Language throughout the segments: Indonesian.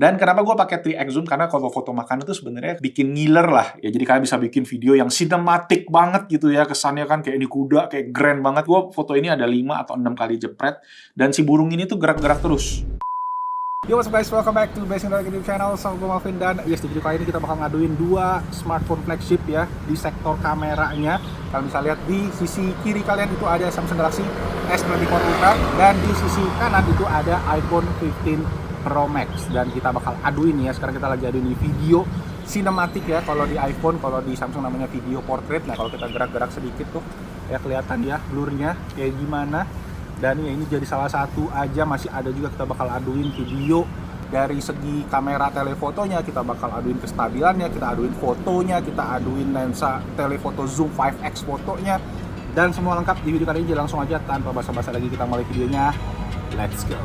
Dan kenapa gue pakai 3x zoom? Karena kalau foto makanan itu sebenarnya bikin ngiler lah. Ya jadi kalian bisa bikin video yang cinematic banget gitu ya. Kesannya kan kayak di kuda, kayak grand banget. Gue foto ini ada 5 atau 6 kali jepret. Dan si burung ini tuh gerak-gerak terus. Yo, what's up guys, welcome back to Basic Technology YouTube channel. Sama gue Malvin, dan yes, di video kali ini kita bakal ngaduin 2 smartphone flagship ya di sektor kameranya. Kalian bisa lihat di sisi kiri kalian itu ada Samsung Galaxy S24 Ultra, dan di sisi kanan itu ada iPhone 15 Pro Max. Dan kita bakal aduin ya, sekarang kita lagi aduin di video sinematik ya. Kalau di iPhone, kalau di Samsung namanya video portrait. Nah, kalau kita gerak-gerak sedikit tuh ya kelihatan ya blurnya kayak gimana. Dan ya ini jadi salah satu aja, masih ada juga kita bakal aduin video dari segi kamera telefotonya, kita bakal aduin kestabilannya, kita aduin fotonya, kita aduin lensa telefoto zoom 5x fotonya, dan semua lengkap di video kali ini. Langsung aja tanpa basa-basi lagi kita mulai videonya. Let's go.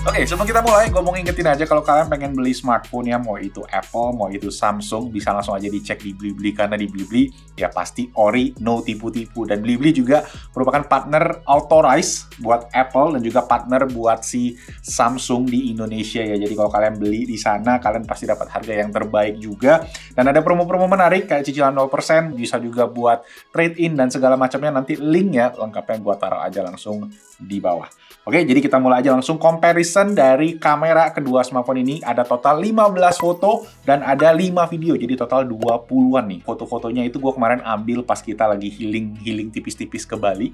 Oke, sebelum kita mulai, gue mau ngingetin aja kalau kalian pengen beli smartphone ya, mau itu Apple, mau itu Samsung, bisa langsung aja dicek di Blibli, karena di Blibli ya pasti ori, no tipu-tipu. Dan Blibli juga merupakan partner authorized buat Apple dan juga partner buat si Samsung di Indonesia ya. Jadi kalau kalian beli di sana, kalian pasti dapat harga yang terbaik juga. Dan ada promo-promo menarik kayak cicilan 0%, bisa juga buat trade-in dan segala macamnya. Nanti linknya lengkapnya gue taruh aja langsung di bawah. Oke, jadi kita mulai aja langsung comparison dari kamera kedua smartphone ini. Ada total 15 foto dan ada 5 video, jadi total 20-an nih. Foto-fotonya itu gue kemarin ambil pas kita lagi healing tipis-tipis ke Bali.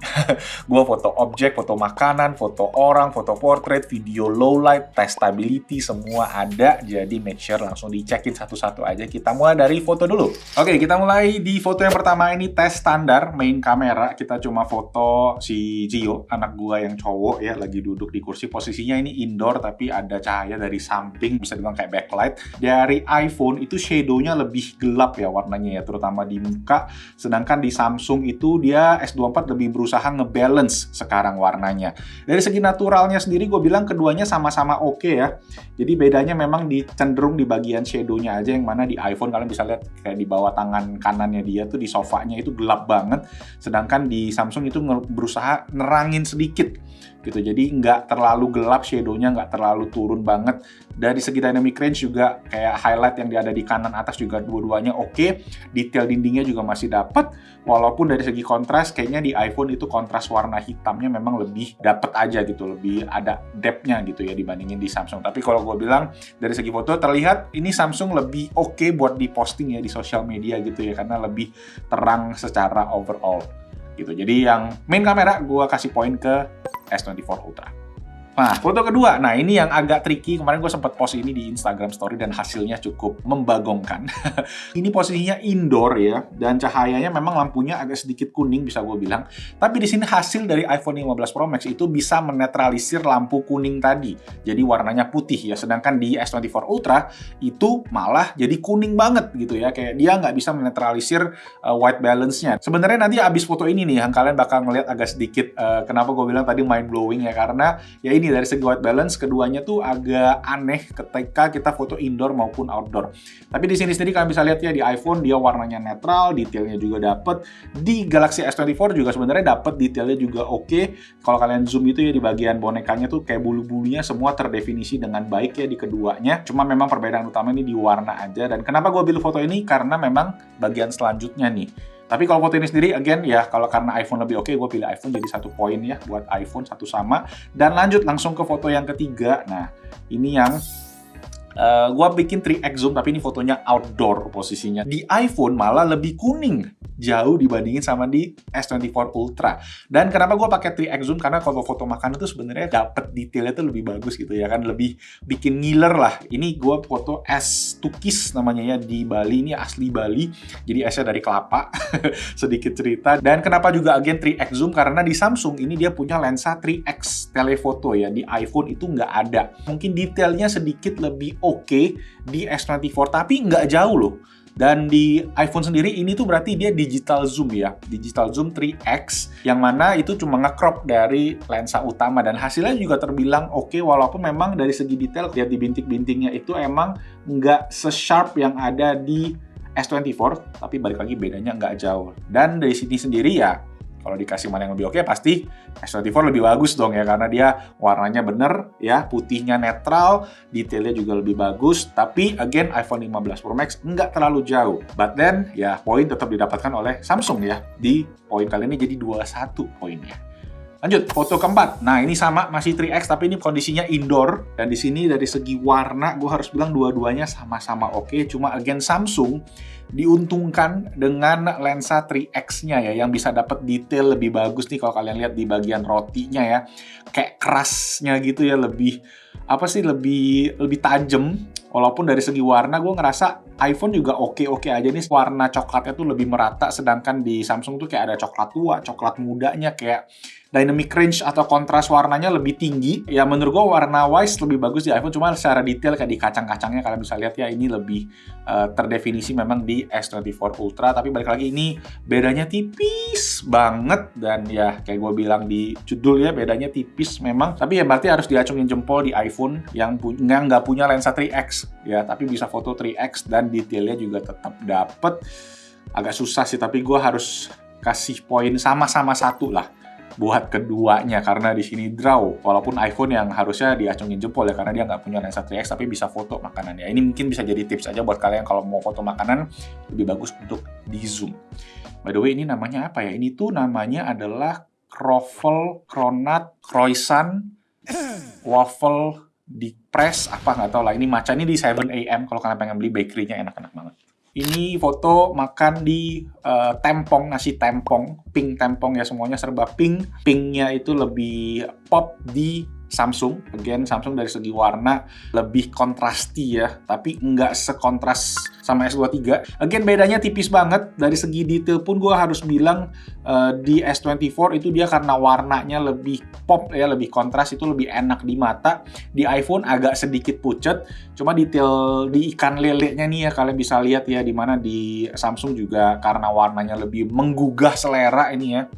Gue foto objek, foto makanan, foto orang, foto portrait, video low light, test stability, semua ada. Jadi make sure langsung dicekin satu-satu aja. Kita mulai dari foto dulu. Oke, kita mulai di foto yang pertama ini, tes standar main kamera. Kita cuma foto si Gio, anak gue yang cowok ya, lagi duduk di kursi. Posisinya ini indoor tapi ada cahaya dari samping, bisa dibilang kayak backlight. Dari iPhone itu shadow-nya lebih gelap ya warnanya ya, terutama di muka. Sedangkan di Samsung itu dia S24 lebih berusaha ngebalance sekarang warnanya. Dari segi naturalnya sendiri gue bilang keduanya sama-sama oke ya. Jadi bedanya memang cenderung di bagian shadow-nya aja, yang mana di iPhone kalian bisa lihat kayak di bawah tangan kanannya dia tuh di sofanya itu gelap banget. Sedangkan di Samsung itu berusaha nerangin sedikit gitu, jadi nggak terlalu gelap shadow-nya, nggak terlalu turun banget. Dari segi dynamic range juga kayak highlight yang ada di kanan atas juga dua-duanya oke. Detail dindingnya juga masih dapat, walaupun dari segi kontras kayaknya di iPhone itu kontras warna hitamnya memang lebih dapat aja gitu, lebih ada depth-nya gitu ya dibandingin di Samsung. Tapi kalau gue bilang dari segi foto terlihat ini Samsung lebih oke buat diposting ya di sosial media gitu ya, karena lebih terang secara overall gitu. Jadi yang main kamera gue kasih poin ke S24 Ultra. Nah, foto kedua. Nah, ini yang agak tricky. Kemarin gue sempat post ini di Instagram Story dan hasilnya cukup membagongkan. Ini posisinya indoor ya, dan cahayanya memang lampunya agak sedikit kuning bisa gue bilang. Tapi di sini hasil dari iPhone 15 Pro Max itu bisa menetralisir lampu kuning tadi. Jadi warnanya putih ya. Sedangkan di S24 Ultra itu malah jadi kuning banget gitu ya. Kayak dia nggak bisa menetralisir white balance-nya. Sebenarnya nanti abis foto ini nih, yang kalian bakal ngeliat agak sedikit kenapa gue bilang tadi mind blowing ya, karena ya ini dari segi white balance keduanya tuh agak aneh ketika kita foto indoor maupun outdoor. Tapi di sini sendiri kalian bisa lihat ya, di iPhone dia warnanya netral, detailnya juga dapet. Di Galaxy S24 juga sebenarnya dapet, detailnya juga oke. Kalau kalian zoom itu ya di bagian bonekanya tuh kayak bulu-bulunya semua terdefinisi dengan baik ya di keduanya. Cuma memang perbedaan utama ini di warna aja. Dan kenapa gue pilih foto ini? Karena memang bagian selanjutnya nih. Tapi kalau foto ini sendiri, again ya, kalau karena iPhone lebih oke, gue pilih iPhone, jadi 1 poin ya buat iPhone, 1 sama. Dan lanjut langsung ke foto yang ketiga. Nah, ini yang gue bikin 3x zoom, tapi ini fotonya outdoor posisinya. Di iPhone malah lebih kuning jauh dibandingin sama di S24 Ultra. Dan kenapa gue pakai 3x zoom? Karena kalau foto makanan itu sebenarnya dapet detailnya tuh lebih bagus gitu ya kan, lebih bikin ngiler lah. Ini gue foto es tukis namanya ya di Bali, ini asli Bali. Jadi esnya dari kelapa. Sedikit cerita. Dan kenapa juga again 3x zoom? Karena di Samsung ini dia punya lensa 3x telefoto ya, di iPhone itu nggak ada. Mungkin detailnya sedikit lebih oke di S24, tapi nggak jauh loh. Dan di iPhone sendiri ini tuh berarti dia digital zoom ya, digital zoom 3x, yang mana itu cuma nge-crop dari lensa utama, dan hasilnya juga terbilang oke, walaupun memang dari segi detail lihat di bintik-bintiknya itu emang nggak se-sharp yang ada di S24, tapi balik lagi bedanya nggak jauh. Dan dari sini sendiri ya Kalau dikasih mana yang lebih oke, pasti S24 lebih bagus dong ya, karena dia warnanya bener ya, putihnya netral, detailnya juga lebih bagus. Tapi again, iPhone 15 Pro Max nggak terlalu jauh. But then ya poin tetap didapatkan oleh Samsung ya. Di poin kali ini jadi 21 poinnya. Lanjut, foto keempat. Nah, ini sama, masih 3X, tapi ini kondisinya indoor. Dan di sini dari segi warna, gue harus bilang dua-duanya sama-sama oke. Cuma again, Samsung diuntungkan dengan lensa 3X-nya ya, yang bisa dapat detail lebih bagus nih kalau kalian lihat di bagian rotinya ya. Kayak kerasnya gitu ya, lebih tajam. Walaupun dari segi warna gue ngerasa iPhone juga oke-oke aja nih, warna coklatnya tuh lebih merata, sedangkan di Samsung tuh kayak ada coklat tua, coklat mudanya, kayak dynamic range atau kontras warnanya lebih tinggi. Ya menurut gue warna wise lebih bagus di iPhone, cuma secara detail kayak di kacang-kacangnya kalian bisa lihat ya, ini lebih terdefinisi memang di S24 Ultra. Tapi balik lagi, ini bedanya tipis banget, dan ya kayak gue bilang di judul ya, bedanya tipis memang. Tapi ya berarti harus diacungin jempol di iPhone yang nggak punya lensa 3X ya, tapi bisa foto 3X dan detailnya juga tetap dapet. Agak susah sih, tapi gue harus kasih poin sama-sama 1 lah buat keduanya, karena di sini draw. Walaupun iPhone yang harusnya diacungin jempol ya, karena dia nggak punya lensa 3X tapi bisa foto makanan ya. Ini mungkin bisa jadi tips aja buat kalian kalau mau foto makanan, lebih bagus untuk di zoom. By the way, ini namanya apa ya? Ini tuh namanya adalah Cronut Croissant Waffle di press, apa nggak tahu lah. Ini matcha, ini di 7am kalau kalian pengen beli, bakery-nya enak-enak banget. Ini foto makan di tempong, nasi tempong, pink tempong ya, semuanya serba pink. Pinknya itu lebih pop di Samsung. Again, Samsung dari segi warna lebih kontrasti ya, tapi nggak sekontras sama S23. Again, bedanya tipis banget. Dari segi detail pun gue harus bilang di S24 itu dia karena warnanya lebih pop ya, lebih kontras, itu lebih enak di mata. Di iPhone agak sedikit pucet, cuma detail di ikan lelenya nih ya, kalian bisa lihat ya, dimana di Samsung juga karena warnanya lebih menggugah selera ini ya.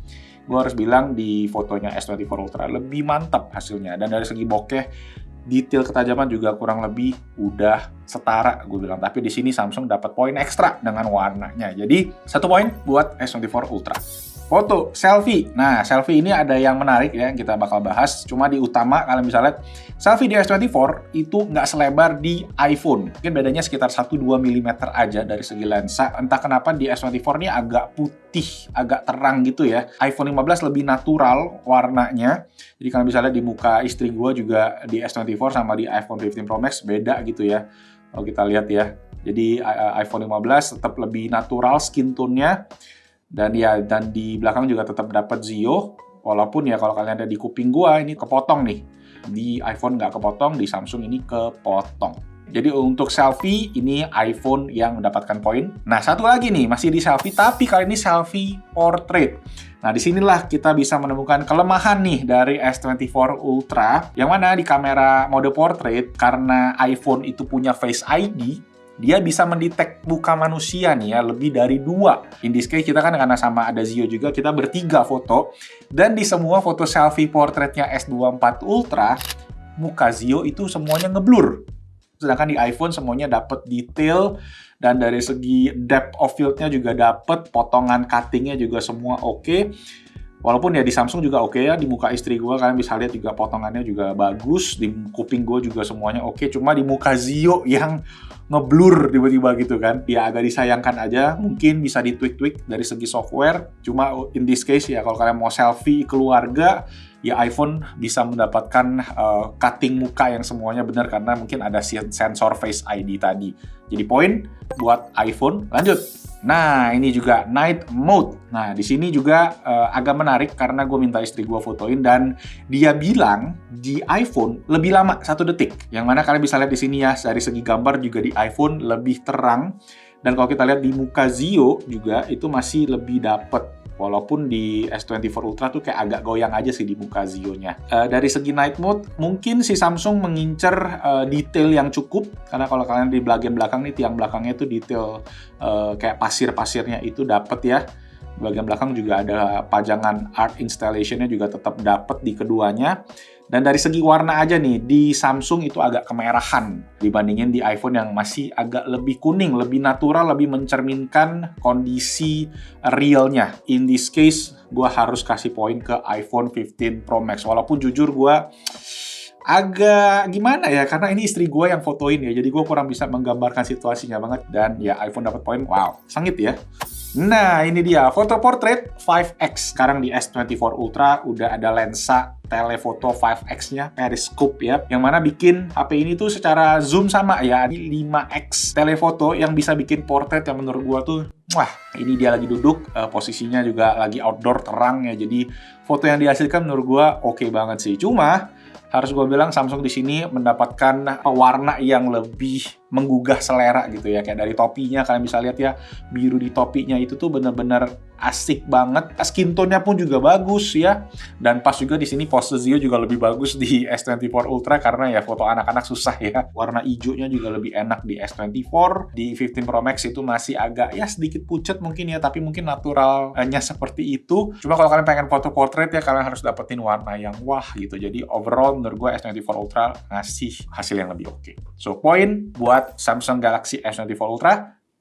Gue harus bilang di fotonya S24 Ultra lebih mantap hasilnya. Dan dari segi bokeh, detail ketajaman juga kurang lebih udah setara gue bilang. Tapi di sini Samsung dapat poin ekstra dengan warnanya. Jadi 1 poin buat S24 Ultra. Foto selfie. Nah, selfie ini ada yang menarik ya, yang kita bakal bahas. Cuma di utama kalian bisa lihat, selfie di S24 itu nggak selebar di iPhone. Mungkin bedanya sekitar 1-2 mm aja dari segi lensa. Entah kenapa di S24 ini agak putih, agak terang gitu ya. iPhone 15 lebih natural warnanya. Jadi kalian bisa lihat di muka istri gue juga di S24 sama di iPhone 15 Pro Max beda gitu ya. Kalau kita lihat ya. Jadi iPhone 15 tetap lebih natural skin tone-nya. Dan di belakang juga tetap dapat Zio, walaupun ya kalau kalian ada di kuping gua ini kepotong nih. Di iPhone nggak kepotong, di Samsung ini kepotong. Jadi untuk selfie ini iPhone yang mendapatkan poin. Nah, satu lagi nih, masih di selfie, tapi kali ini selfie portrait. Nah, disinilah kita bisa menemukan kelemahan nih dari S24 Ultra, yang mana di kamera mode portrait, karena iPhone itu punya Face ID, dia bisa mendetek muka manusia nih ya, lebih dari 2. In this case kita kan karena sama ada Zio juga, kita bertiga foto. Dan di semua foto selfie portraitnya S24 Ultra, muka Zio itu semuanya ngeblur. Sedangkan di iPhone semuanya dapat detail, dan dari segi depth of field-nya juga dapat, potongan cutting-nya juga semua oke. Walaupun ya di Samsung juga oke ya, di muka istri gue kalian bisa lihat juga potongannya juga bagus, di kuping gue juga semuanya oke, cuma di muka Zio yang ngeblur tiba-tiba gitu kan, ya agak disayangkan aja, mungkin bisa ditweak-tweak dari segi software. Cuma in this case ya, kalau kalian mau selfie keluarga, ya iPhone bisa mendapatkan cutting muka yang semuanya benar karena mungkin ada sensor Face ID tadi. Jadi poin buat iPhone. Lanjut. Nah, ini juga night mode. Nah, di sini juga agak menarik karena gue minta istri gue fotoin dan dia bilang di iPhone lebih lama 1 detik. Yang mana kalian bisa lihat di sini ya, dari segi gambar juga di iPhone lebih terang. Dan kalau kita lihat di muka Zio juga itu masih lebih dapet. Walaupun di S24 Ultra tuh kayak agak goyang aja sih di muka Zio-nya. Dari segi night mode, mungkin si Samsung mengincar detail yang cukup. Karena kalau kalian di bagian belakang nih, tiang belakangnya itu detail kayak pasir-pasirnya itu dapet ya. Bagian belakang juga ada pajangan art installation-nya juga tetap dapet di keduanya. Dan dari segi warna aja nih, di Samsung itu agak kemerahan dibandingin di iPhone yang masih agak lebih kuning, lebih natural, lebih mencerminkan kondisi realnya. In this case, gue harus kasih poin ke iPhone 15 Pro Max. Walaupun jujur gue agak gimana ya, karena ini istri gue yang fotoin ya, jadi gue kurang bisa menggambarkan situasinya banget. Dan ya iPhone dapat poin, wow, sangit ya. Nah, ini dia foto portrait 5X. Sekarang di S24 Ultra udah ada lensa telefoto 5X-nya, periscope ya, yang mana bikin HP ini tuh secara zoom sama ya, ini 5X telefoto yang bisa bikin portrait yang menurut gua tuh, wah, ini dia lagi duduk, posisinya juga lagi outdoor, terang ya, jadi foto yang dihasilkan menurut gua oke banget sih. Cuma harus gue bilang Samsung di sini mendapatkan warna yang lebih menggugah selera gitu ya. Kayak dari topinya, kalian bisa lihat ya, biru di topinya itu tuh bener-bener asik banget. Skin tone-nya pun juga bagus ya. Dan pas juga di sini pose Zio juga lebih bagus di S24 Ultra karena ya foto anak-anak susah ya. Warna hijaunya juga lebih enak di S24. Di 15 Pro Max itu masih agak ya sedikit pucat mungkin ya, tapi mungkin naturalnya seperti itu. Cuma kalau kalian pengen foto portrait ya, kalian harus dapetin warna yang wah gitu. Jadi overall menurut gue S24 Ultra ngasih hasil yang lebih oke. So, poin buat Samsung Galaxy S24 Ultra.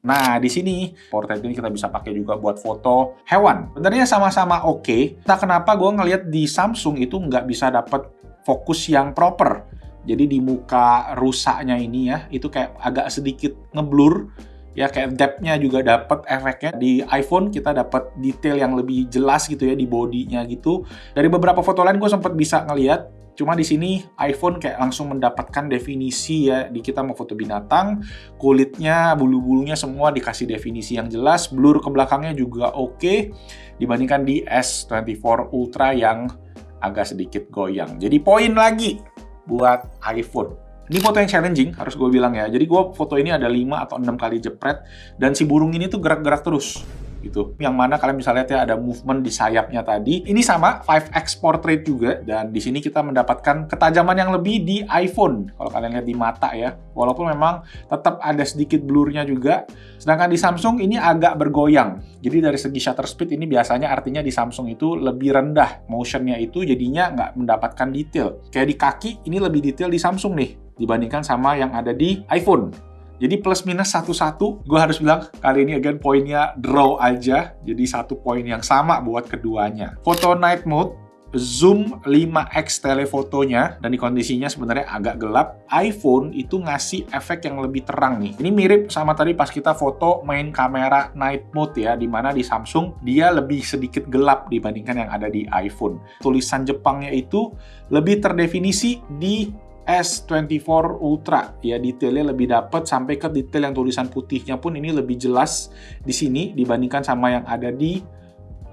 Nah, di sini portrait ini kita bisa pakai juga buat foto hewan. Sebenarnya sama-sama oke. Entah kenapa gue ngelihat di Samsung itu nggak bisa dapet fokus yang proper. Jadi di muka rusaknya ini ya, itu kayak agak sedikit ngeblur. Ya, kayak depth-nya juga dapet efeknya. Di iPhone kita dapat detail yang lebih jelas gitu ya di bodinya gitu. Dari beberapa foto lain gue sempat bisa ngelihat. Cuma di sini iPhone kayak langsung mendapatkan definisi ya, di kita mau foto binatang, kulitnya, bulu-bulunya semua dikasih definisi yang jelas, blur ke belakangnya juga oke, dibandingkan di S24 Ultra yang agak sedikit goyang. Jadi poin lagi buat iPhone. Ini foto yang challenging, harus gue bilang ya. Jadi gue foto ini ada 5 atau 6 kali jepret, dan si burung ini tuh gerak-gerak terus. Gitu. Yang mana kalian bisa lihat ya ada movement di sayapnya tadi. Ini sama 5X portrait juga, dan di sini kita mendapatkan ketajaman yang lebih di iPhone. Kalau kalian lihat di mata ya, walaupun memang tetap ada sedikit blurnya juga. Sedangkan di Samsung ini agak bergoyang. Jadi dari segi shutter speed ini biasanya artinya di Samsung itu lebih rendah motionnya itu, jadinya nggak mendapatkan detail. Kayak di kaki ini lebih detail di Samsung nih dibandingkan sama yang ada di iPhone. Jadi plus minus 1-1, gue harus bilang kali ini again poinnya draw aja. Jadi 1 poin yang sama buat keduanya. Foto night mode, zoom 5x telefotonya, dan di kondisinya sebenarnya agak gelap. iPhone itu ngasih efek yang lebih terang nih. Ini mirip sama tadi pas kita foto main kamera night mode ya, dimana di Samsung dia lebih sedikit gelap dibandingkan yang ada di iPhone. Tulisan Jepangnya itu lebih terdefinisi di S24 Ultra ya, detailnya lebih dapat sampai ke detail yang tulisan putihnya pun ini lebih jelas di sini dibandingkan sama yang ada di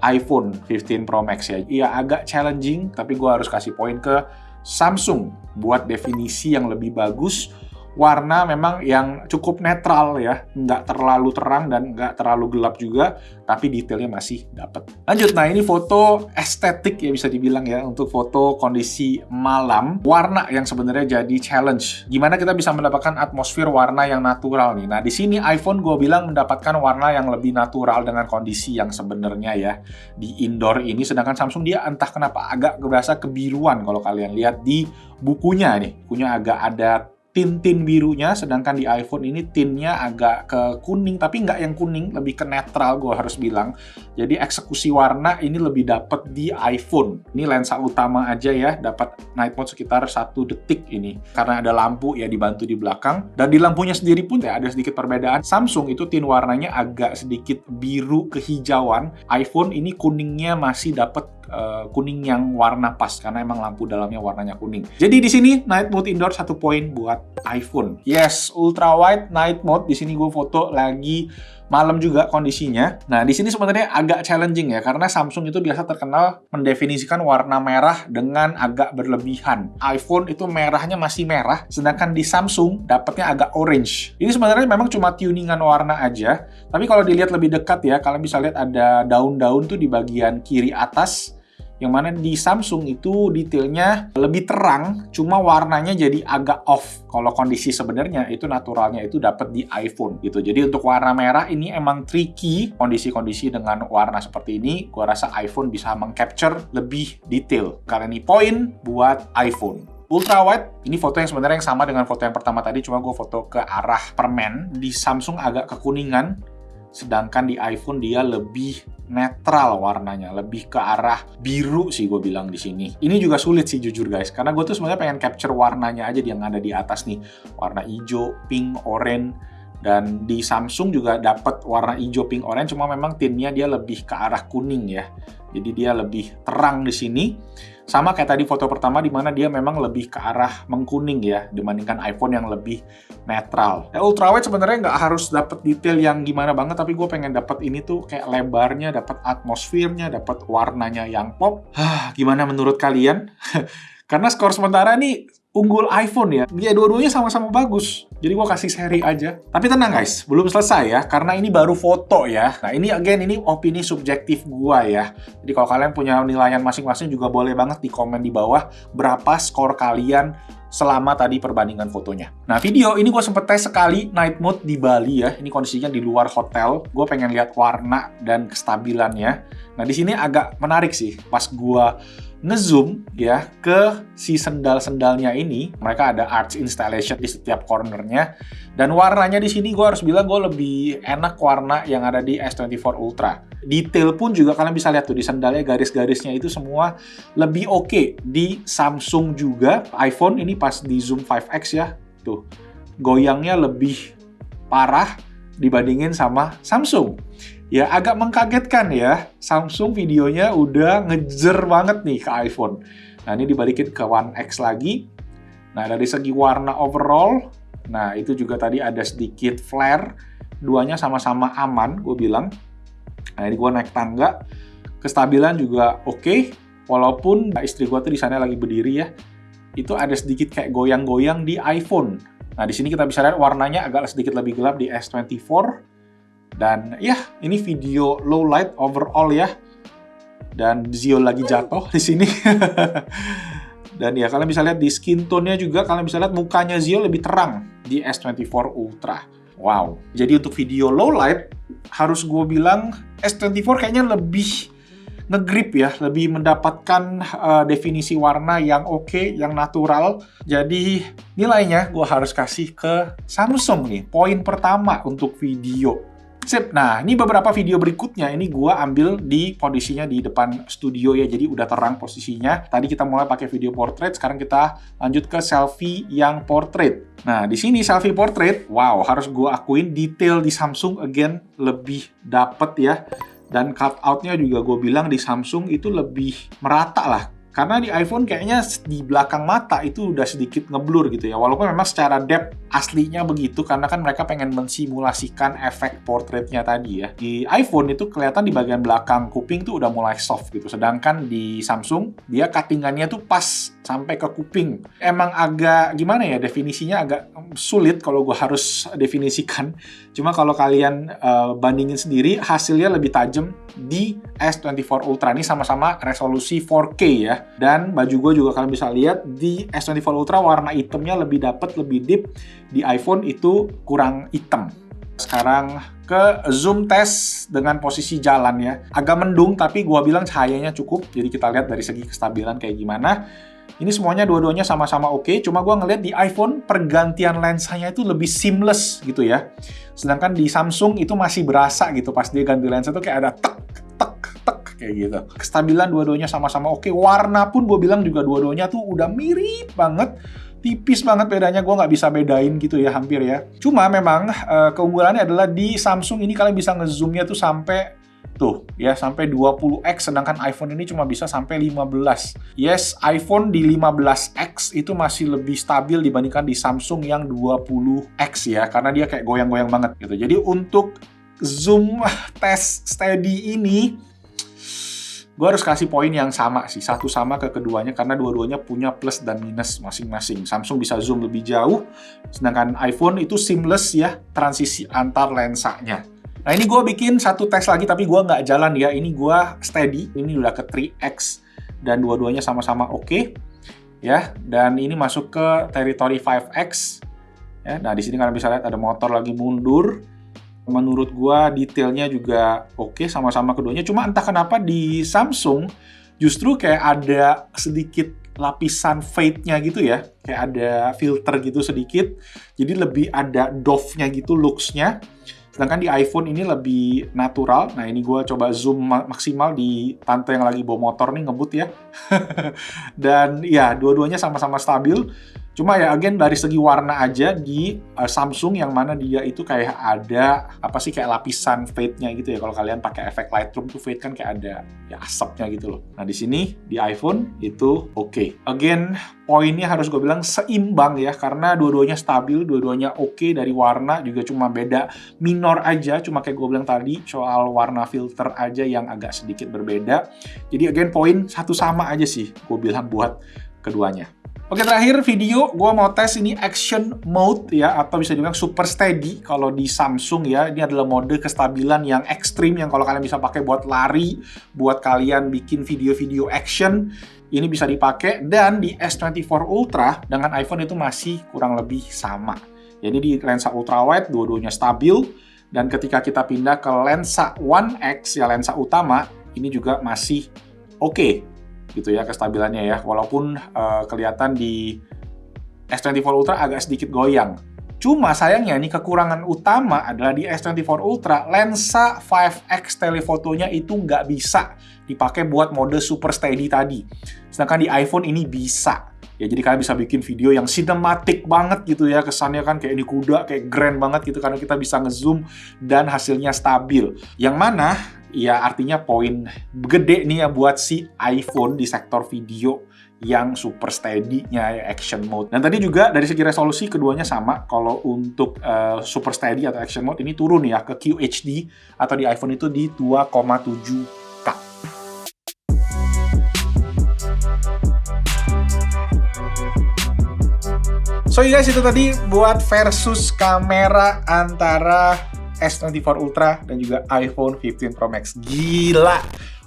iPhone 15 Pro Max ya. Iya agak challenging, tapi gue harus kasih poin ke Samsung buat definisi yang lebih bagus. Warna memang yang cukup netral ya, nggak terlalu terang dan nggak terlalu gelap juga, tapi detailnya masih dapat. Lanjut, nah ini foto estetik ya bisa dibilang ya, untuk foto kondisi malam, warna yang sebenarnya jadi challenge. Gimana kita bisa mendapatkan atmosfer warna yang natural nih? Nah di sini iPhone gue bilang mendapatkan warna yang lebih natural dengan kondisi yang sebenarnya ya di indoor ini, sedangkan Samsung dia entah kenapa agak berasa kebiruan kalau kalian lihat di bukunya nih, bukunya agak ada tin-tin birunya, sedangkan di iPhone ini tinnya agak ke kuning, tapi nggak yang kuning, lebih ke netral gue harus bilang. Jadi eksekusi warna ini lebih dapat di iPhone. Ini lensa utama aja ya, dapat night mode sekitar 1 detik ini. Karena ada lampu ya dibantu di belakang, dan di lampunya sendiri pun ya ada sedikit perbedaan. Samsung itu tin warnanya agak sedikit biru kehijauan, iPhone ini kuningnya masih dapat kuning yang warna pas karena emang lampu dalamnya warnanya kuning. Jadi di sini night mode indoor 1 poin buat iPhone. Yes, ultra wide night mode. Di sini gue foto lagi malam juga kondisinya. Nah, di sini sebenarnya agak challenging ya karena Samsung itu biasa terkenal mendefinisikan warna merah dengan agak berlebihan. iPhone itu merahnya masih merah, sedangkan di Samsung dapatnya agak orange. Ini sebenarnya memang cuma tuningan warna aja, tapi kalau dilihat lebih dekat ya, kalian bisa lihat ada daun-daun tuh di bagian kiri atas. Yang mana di Samsung itu detailnya lebih terang, cuma warnanya jadi agak off. Kalau kondisi sebenarnya itu naturalnya itu dapat di iPhone gitu. Jadi untuk warna merah ini emang tricky. Kondisi-kondisi dengan warna seperti ini, gua rasa iPhone bisa mengcapture lebih detail. Karena ini poin buat iPhone. Ultra wide, ini foto yang sebenarnya yang sama dengan foto yang pertama tadi, cuma gue foto ke arah permen. Di Samsung agak kekuningan, sedangkan di iPhone dia lebih netral warnanya, lebih ke arah biru sih gue bilang di sini. Ini juga sulit sih jujur guys, karena gue tuh sebenarnya pengen capture warnanya aja yang ada di atas nih, warna hijau, pink, orange. Dan di Samsung juga dapat warna hijau, pink, orange, cuma memang tinnya dia lebih ke arah kuning ya. Jadi dia lebih terang di sini. Sama kayak tadi foto pertama di mana dia memang lebih ke arah mengkuning ya dibandingkan iPhone yang lebih netral. Ultrawide sebenarnya nggak harus dapat detail yang gimana banget, tapi gue pengen dapat ini tuh kayak lebarnya, dapat atmosfernya, dapat warnanya yang pop. Gimana menurut kalian? Karena skor sementara nih unggul iPhone ya. Dia dua-duanya sama-sama bagus. Jadi gue kasih seri aja. Tapi tenang guys, belum selesai ya. Karena ini baru foto ya. Nah ini ini opini subjektif gue ya. Jadi kalau kalian punya penilaian masing-masing juga boleh banget di komen di bawah. Berapa skor kalian selama tadi perbandingan fotonya. Nah video ini gue sempet tes sekali night mode di Bali ya. Ini kondisinya di luar hotel. Gue pengen lihat warna dan kestabilannya. Nah di sini agak menarik sih. Pas gue ngezoom ya ke si sendal-sendalnya ini, mereka ada arch installation di setiap cornernya, dan warnanya di sini gue harus bilang gue lebih enak warna yang ada di S24 Ultra. Detail pun juga kalian bisa lihat tuh di sendalnya, garis-garisnya itu semua lebih oke. Di Samsung juga, iPhone ini pas di zoom 5x ya, tuh goyangnya lebih parah dibandingin sama Samsung. Ya agak mengkagetkan ya, Samsung videonya udah ngejer banget nih ke iPhone. Nah ini dibalikin ke One X lagi. Nah dari segi warna overall, nah itu juga tadi ada sedikit flare. Duanya sama-sama aman, gue bilang. Nah ini gue naik tangga, kestabilan juga oke. Walaupun istri gue tuh di sana lagi berdiri ya, itu ada sedikit kayak goyang-goyang di iPhone. Nah di sini kita bisa lihat warnanya agak sedikit lebih gelap di S24. Dan ya, ini video low light overall ya. Dan Zio lagi jatuh di sini. Dan ya, kalian bisa lihat di skin tone-nya juga, kalian bisa lihat mukanya Zio lebih terang di S24 Ultra. Wow. Jadi untuk video low light, harus gue bilang S24 kayaknya lebih nge-grip ya, lebih mendapatkan definisi warna yang oke, yang natural. Jadi nilainya gue harus kasih ke Samsung nih. Poin pertama untuk video. Sip, nah ini beberapa video berikutnya, ini gua ambil di posisinya di depan studio ya, jadi udah terang posisinya. Tadi kita mulai pakai video portrait, sekarang kita lanjut ke selfie yang portrait. Nah di sini selfie portrait, wow harus gua akuin detail di Samsung again lebih dapet ya. Dan cutout-nya juga gue bilang di Samsung itu lebih merata lah. Karena di iPhone kayaknya di belakang mata itu udah sedikit ngeblur gitu ya. Walaupun memang secara depth aslinya begitu, karena kan mereka pengen mensimulasikan efek portraitnya tadi ya. Di iPhone itu kelihatan di bagian belakang kuping tuh udah mulai soft gitu. Sedangkan di Samsung, dia cuttingannya tuh pas sampai ke kuping. Emang agak, gimana ya, definisinya agak sulit kalau gue harus definisikan. Cuma kalau kalian bandingin sendiri, hasilnya lebih tajam di S24 Ultra. Ini sama-sama resolusi 4K ya. Dan baju gue juga kalian bisa lihat di S24 Ultra warna hitamnya lebih dapet, lebih deep. Di iPhone itu kurang hitam. Sekarang ke zoom test dengan posisi jalan ya. Agak mendung tapi gue bilang cahayanya cukup. Jadi kita lihat dari segi kestabilan kayak gimana. Ini semuanya dua-duanya sama-sama oke. Cuma gue ngeliat di iPhone pergantian lensanya itu lebih seamless gitu ya. Sedangkan di Samsung itu masih berasa gitu. Pas dia ganti lensa tuh kayak ada tek kayak gitu. Kestabilan dua-duanya sama-sama oke. Warna pun gue bilang juga dua-duanya tuh udah mirip banget. Tipis banget bedanya, gue nggak bisa bedain gitu ya, hampir ya. Cuma memang keunggulannya adalah di Samsung ini kalian bisa ngezoomnya tuh sampai tuh ya, sampai 20x, sedangkan iPhone ini cuma bisa sampai 15. Yes, iPhone di 15x itu masih lebih stabil dibandingkan di Samsung yang 20x ya, karena dia kayak goyang-goyang banget gitu. Jadi untuk zoom test steady ini gue harus kasih poin yang sama sih, satu sama ke keduanya, karena dua-duanya punya plus dan minus masing-masing. Samsung bisa zoom lebih jauh, sedangkan iPhone itu seamless ya, transisi antar lensanya. Nah ini gue bikin satu tes lagi, tapi gue nggak jalan ya, ini gue steady, ini udah ke 3x. dan dua-duanya sama-sama oke. Ya, dan ini masuk ke teritori 5X. Ya, nah di sini kalian bisa lihat ada motor lagi mundur. Menurut gua detailnya juga oke sama-sama keduanya. Cuma entah kenapa di Samsung justru kayak ada sedikit lapisan fade-nya gitu ya. Kayak ada filter gitu sedikit. Jadi lebih ada doff-nya gitu looks-nya. Sedangkan di iPhone ini lebih natural. Nah ini gue coba zoom maksimal di tante yang lagi bawa motor nih, ngebut ya. Dan ya dua-duanya sama-sama stabil. Cuma ya again dari segi warna aja di Samsung yang mana dia itu kayak ada apa sih kayak lapisan fade-nya gitu ya. Kalau kalian pakai efek Lightroom tuh fade kan kayak ada ya asapnya gitu loh. Nah di sini di iPhone itu oke. Again poinnya harus gue bilang seimbang ya karena dua-duanya stabil, dua-duanya oke dari warna juga cuma beda minor aja. Cuma kayak gue bilang tadi soal warna filter aja yang agak sedikit berbeda. Jadi again poin satu sama aja sih gue bilang buat keduanya. Oke, terakhir video gue mau tes ini action mode ya, atau bisa dibilang super steady kalau di Samsung ya. Ini adalah mode kestabilan yang ekstrim yang kalau kalian bisa pakai buat lari, buat kalian bikin video-video action, ini bisa dipakai. Dan di S24 Ultra dengan iPhone itu masih kurang lebih sama. Jadi di lensa ultrawide dua-duanya stabil, dan ketika kita pindah ke lensa One X ya lensa utama, ini juga masih oke. Gitu ya kestabilannya ya, walaupun kelihatan di S24 Ultra agak sedikit goyang. Cuma sayangnya nih kekurangan utama adalah di S24 Ultra lensa 5X telefotonya itu nggak bisa dipakai buat mode super steady tadi. Sedangkan di iPhone ini bisa. Ya jadi kalian bisa bikin video yang cinematic banget gitu ya, kesannya kan kayak di kuda, kayak grand banget gitu karena kita bisa ngezoom dan hasilnya stabil. Yang mana ya artinya poin gede nih ya buat si iPhone di sektor video yang super steady-nya ya, action mode. Dan tadi juga dari segi resolusi keduanya sama. Kalau untuk super steady atau action mode ini turun ya ke QHD atau di iPhone itu di 2,7K. So guys, itu tadi buat versus kamera antara S24 Ultra dan juga iPhone 15 Pro Max. Gila,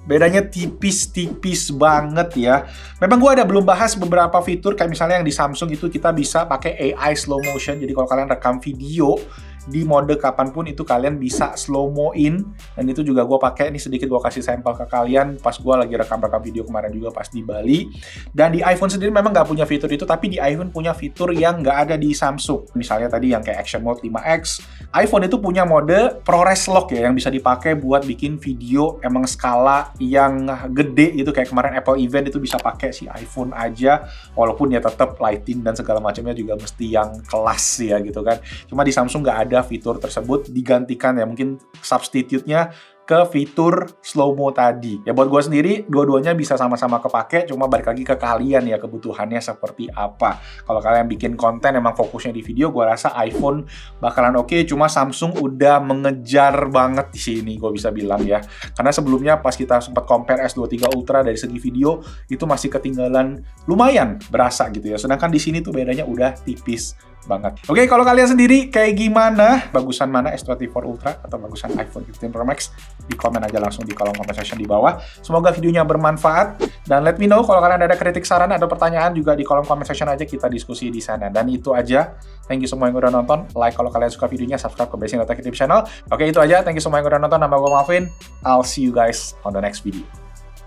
bedanya tipis-tipis banget ya. Memang gue ada belum bahas beberapa fitur, kayak misalnya yang di Samsung itu kita bisa pakai AI slow motion. Jadi kalau kalian rekam video di mode kapanpun itu kalian bisa slow-mo-in. Dan itu juga gue pakai, ini sedikit gue kasih sampel ke kalian pas gue lagi rekam-rekam video kemarin juga pas di Bali. Dan di iPhone sendiri memang nggak punya fitur itu, tapi di iPhone punya fitur yang nggak ada di Samsung. Misalnya tadi yang kayak Action Mode 5X, iPhone itu punya mode ProRes Lock ya, yang bisa dipakai buat bikin video emang skala yang gede gitu. Kayak kemarin Apple Event itu bisa pakai si iPhone aja, walaupun ya tetap lighting dan segala macamnya juga mesti yang kelas ya gitu kan. Cuma di Samsung nggak ada fitur tersebut, digantikan ya mungkin substitute-nya ke fitur slow-mo tadi. Ya buat gue sendiri, dua-duanya bisa sama-sama kepake, cuma balik lagi ke kalian ya, kebutuhannya seperti apa. Kalau kalian bikin konten emang fokusnya di video, gue rasa iPhone bakalan oke, cuma Samsung udah mengejar banget di sini, gue bisa bilang ya. Karena sebelumnya pas kita sempat compare S23 Ultra dari segi video, itu masih ketinggalan lumayan berasa gitu ya. Sedangkan di sini tuh bedanya udah tipis banget. Oke, kalau kalian sendiri kayak gimana? Bagusan mana S24 Ultra atau bagusan iPhone 15 Pro Max? Di komen aja langsung di kolom comment section di bawah. Semoga videonya bermanfaat dan let me know kalau kalian ada kritik, saran atau pertanyaan juga di kolom comment section aja, kita diskusi di sana. Dan itu aja. Thank you semua yang udah nonton. Like kalau kalian suka videonya, subscribe ke Basing Data Creative Channel. Oke, itu aja. Thank you semua yang udah nonton. Nama gue Malvin. I'll see you guys on the next video.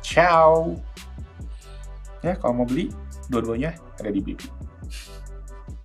Ciao. Ya, kalau mau beli dua-duanya ada di Blibli.